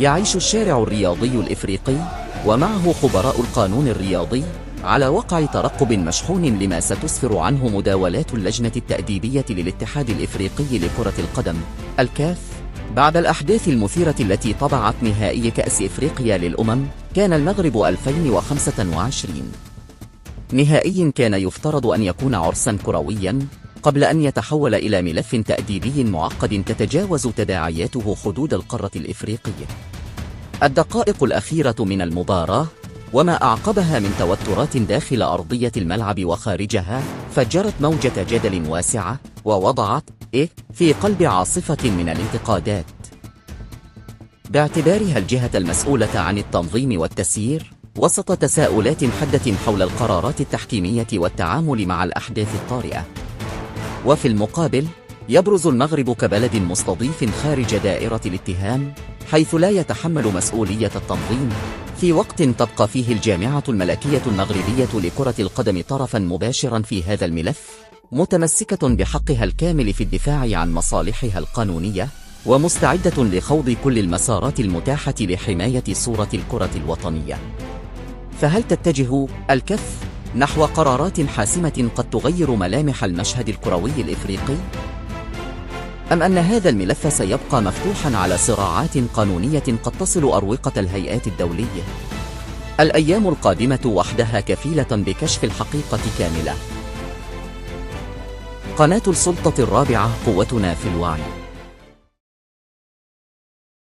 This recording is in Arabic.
يعيش الشارع الرياضي الإفريقي ومعه خبراء القانون الرياضي على وقع ترقب مشحون لما ستسفر عنه مداولات اللجنة التأديبية للاتحاد الإفريقي لكرة القدم الكاف بعد الأحداث المثيرة التي طبعت نهائي كأس إفريقيا للأمم كان المغرب 2025. نهائي كان يفترض أن يكون عرسا كرويا قبل أن يتحول إلى ملف تأديبي معقد تتجاوز تداعياته حدود القارة الإفريقية. الدقائق الأخيرة من المباراة وما أعقبها من توترات داخل أرضية الملعب وخارجها فجرت موجة جدل واسعة ووضعت في قلب عاصفة من الانتقادات باعتبارها الجهة المسؤولة عن التنظيم والتسيير وسط تساؤلات حادة حول القرارات التحكيمية والتعامل مع الأحداث الطارئة. وفي المقابل يبرز المغرب كبلد مستضيف خارج دائرة الاتهام حيث لا يتحمل مسؤولية التنظيم في وقت تبقى فيه الجامعة الملكية المغربية لكرة القدم طرفا مباشرا في هذا الملف متمسكة بحقها الكامل في الدفاع عن مصالحها القانونية ومستعدة لخوض كل المسارات المتاحة لحماية صورة الكرة الوطنية. فهل تتجه الكف نحو قرارات حاسمة قد تغير ملامح المشهد الكروي الإفريقي؟ أم أن هذا الملف سيبقى مفتوحا على صراعات قانونية قد تصل أروقة الهيئات الدولية؟ الأيام القادمة وحدها كفيلة بكشف الحقيقة كاملة. قناة السلطة الرابعة، قوتنا في الوعي.